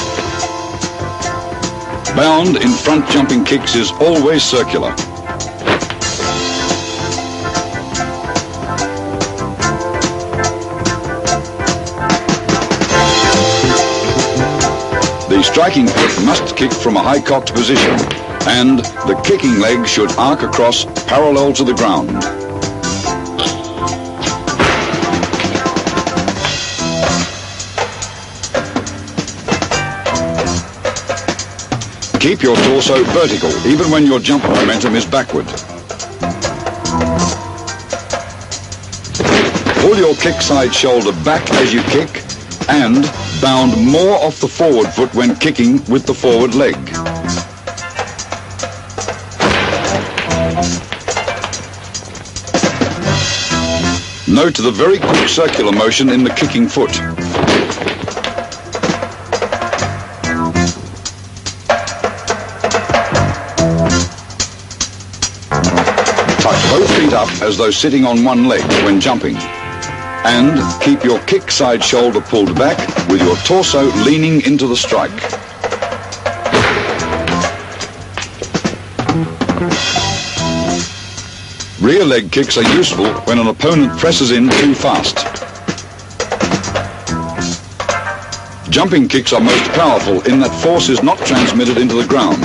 Speaker 1: Bound in front jumping kicks is always circular. The striking foot must kick from a high-cocked position, and the kicking leg should arc across parallel to the ground. Keep your torso vertical, even when your jump momentum is backward. Pull your kick side shoulder back as you kick, and bound more off the forward foot when kicking with the forward leg. Note the very quick circular motion in the kicking foot. Tuck both feet up as though sitting on one leg when jumping. And keep your kick side shoulder pulled back with your torso leaning into the strike. Rear leg kicks are useful when an opponent presses in too fast. Jumping kicks are most powerful in that force is not transmitted into the ground.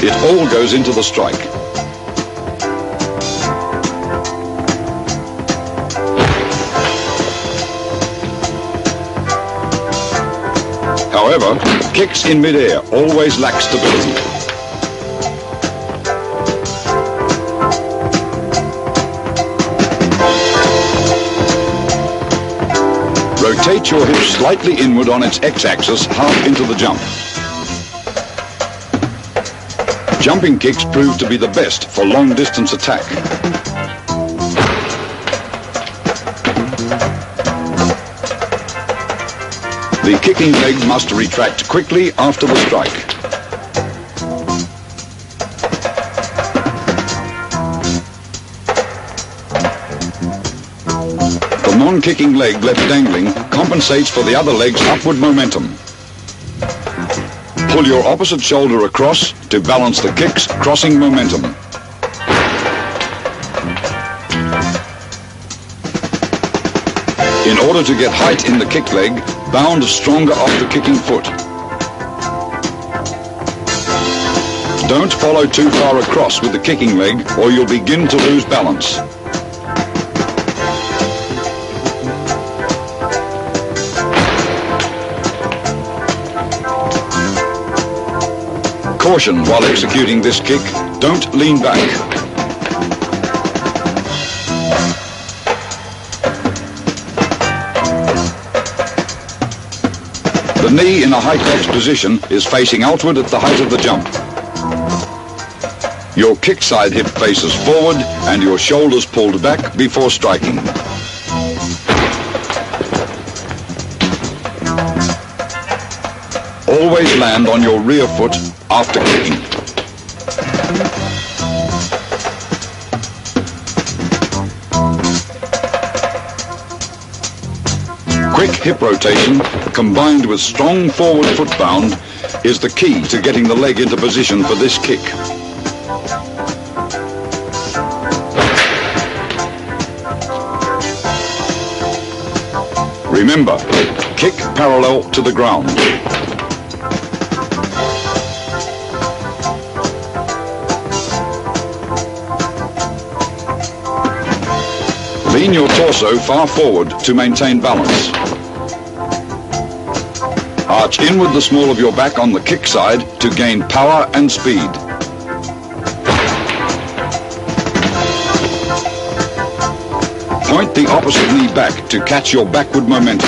Speaker 1: It all goes into the strike. However, kicks in mid-air always lack stability. Rotate your hip slightly inward on its x-axis, half into the jump. Jumping kicks prove to be the best for long-distance attack. The kicking leg must retract quickly after the strike. non-kicking leg left dangling compensates for the other leg's upward momentum. Pull your opposite shoulder across to balance the kick's crossing momentum. In order to get height in the kick leg, bound stronger off the kicking foot. Don't follow too far across with the kicking leg or you'll begin to lose balance. Caution while executing this kick, don't lean back. The knee in a high cox position is facing outward at the height of the jump. Your kick side hip faces forward and your shoulders pulled back before striking. Always land on your rear foot after kicking. Quick hip rotation combined with strong forward foot bound is the key to getting the leg into position for this kick. Remember, kick parallel to the ground. Lean your torso far forward to maintain balance. Arch inward the small of your back on the kick side to gain power and speed. Point the opposite knee back to catch your backward momentum.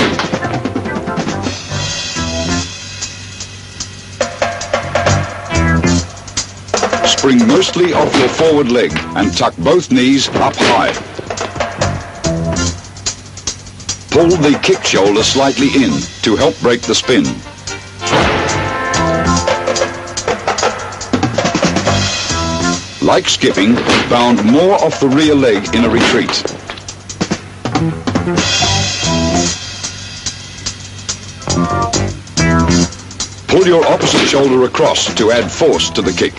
Speaker 1: Spring mostly off your forward leg and tuck both knees up high. Pull the kick shoulder slightly in to help break the spin. Like skipping, bound more off the rear leg in a retreat. Pull your opposite shoulder across to add force to the kick.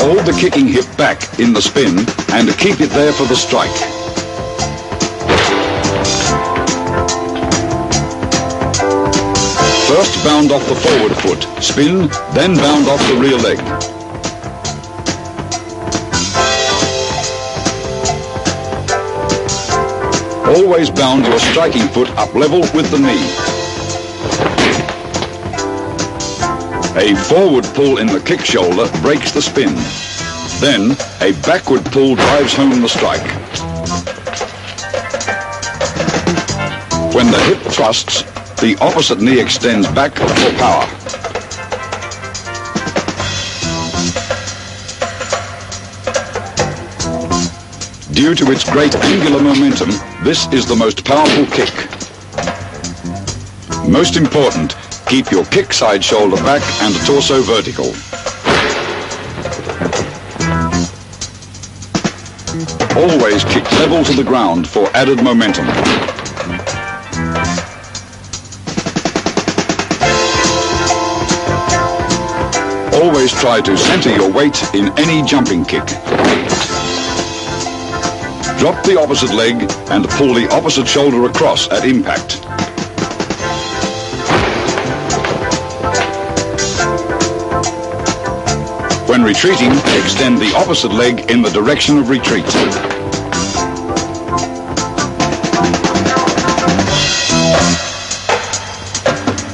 Speaker 1: Hold the kicking hip back in the spin and keep it there for the strike. First bound off the forward foot, spin, then bound off the rear leg. Always bound your striking foot up level with the knee. A forward pull in the kick shoulder breaks the spin. Then, a backward pull drives home the strike. When the hip thrusts, the opposite knee extends back for power. Due to its great angular momentum, this is the most powerful kick. Most important, keep your kick side shoulder back and torso vertical. Always kick level to the ground for added momentum. Always try to center your weight in any jumping kick. Drop the opposite leg and pull the opposite shoulder across at impact. When retreating, extend the opposite leg in the direction of retreat.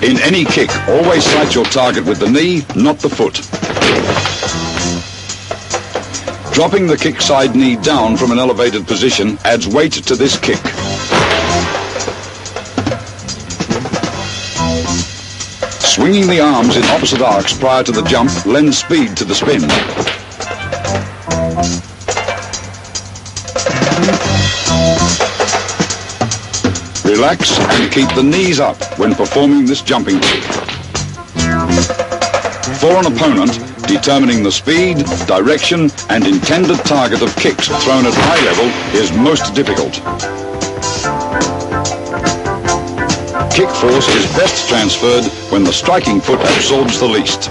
Speaker 1: In any kick, always sight your target with the knee, not the foot. Dropping the kick side knee down from an elevated position adds weight to this kick. Swinging the arms in opposite arcs prior to the jump lends speed to the spin. Relax and keep the knees up when performing this jumping kick. For an opponent, Determining the speed, direction, and intended target of kicks thrown at high level is most difficult. Kick force is best transferred when the striking foot absorbs the least.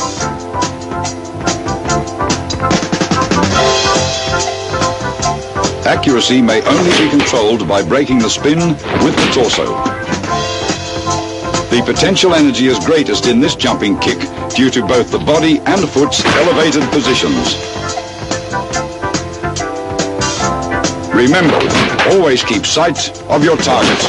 Speaker 1: Accuracy may only be controlled by breaking the spin with the torso. The potential energy is greatest in this jumping kick due to both the body and foot's elevated positions. Remember, always keep sight of your target.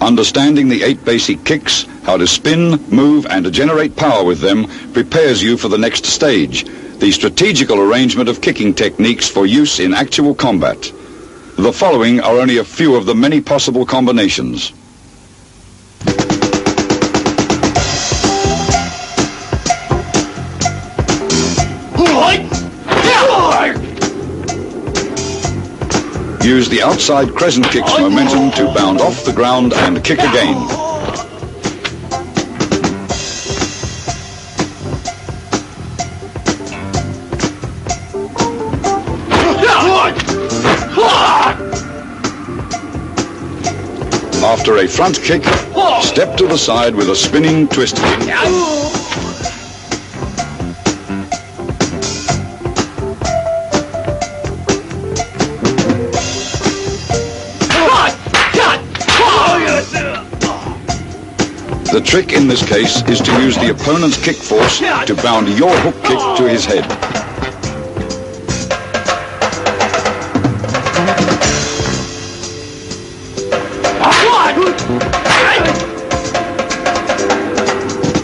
Speaker 1: Understanding the 8 basic kicks, how to spin, move, and to generate power with them prepares you for the next stage, the strategical arrangement of kicking techniques for use in actual combat. The following are only a few of the many possible combinations. Use the outside crescent kick's momentum to bound off the ground and kick again. After a front kick, step to the side with a spinning twist kick. The trick in this case is to use the opponent's kick force to bound your hook kick to his head.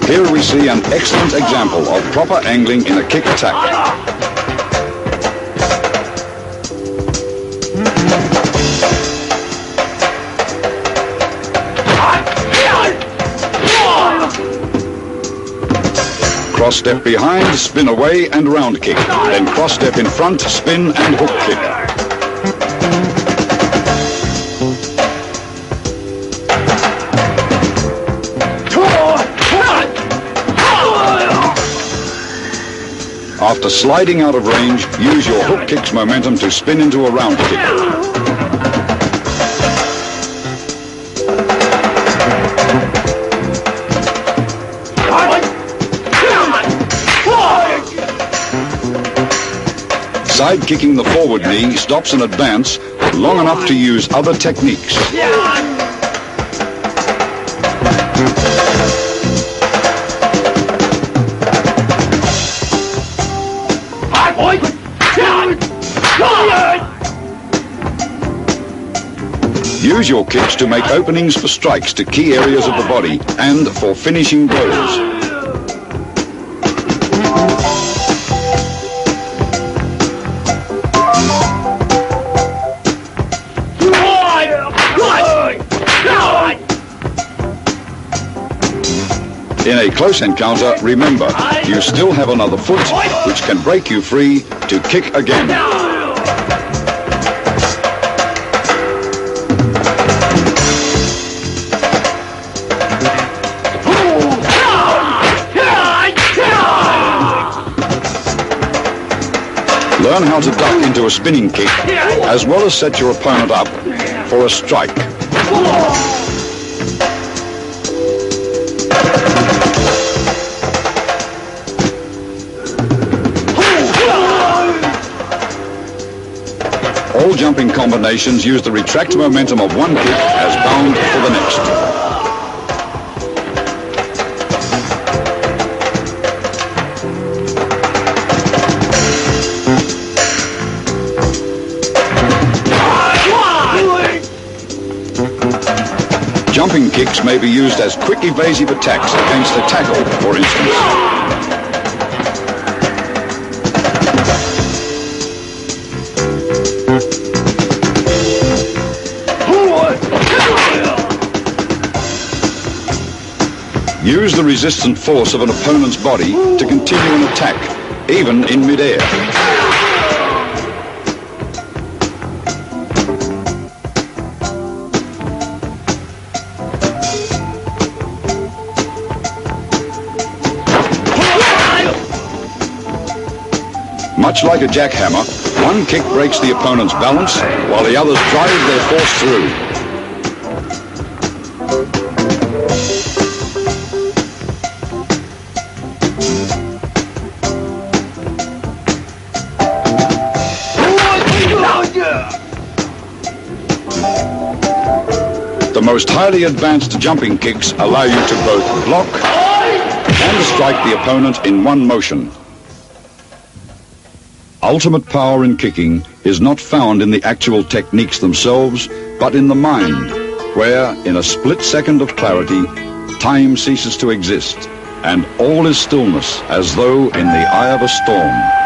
Speaker 1: Here we see an excellent example of proper angling in a kick attack. Cross step behind, spin away and round kick. Then cross step in front, spin and hook kick. After sliding out of range, use your hook kick's momentum to spin into a round kick. Side kicking the forward knee stops an advance long enough to use other techniques. Use your kicks to make openings for strikes to key areas of the body and for finishing blows. In a close encounter, remember, you still have another foot which can break you free to kick again. Learn how to duck into a spinning kick, as well as set your opponent up for a strike. All jumping combinations use the retract momentum of one kick as bound for the next. Jumping kicks may be used as quick evasive attacks against a tackle, for instance. Use the resistant force of an opponent's body to continue an attack, even in mid-air. Much like a jackhammer, one kick breaks the opponent's balance while the others drive their force through. The most highly advanced jumping kicks allow you to both block and strike the opponent in one motion. Ultimate power in kicking is not found in the actual techniques themselves, but in the mind, where, in a split second of clarity, time ceases to exist, and all is stillness, as though in the eye of a storm.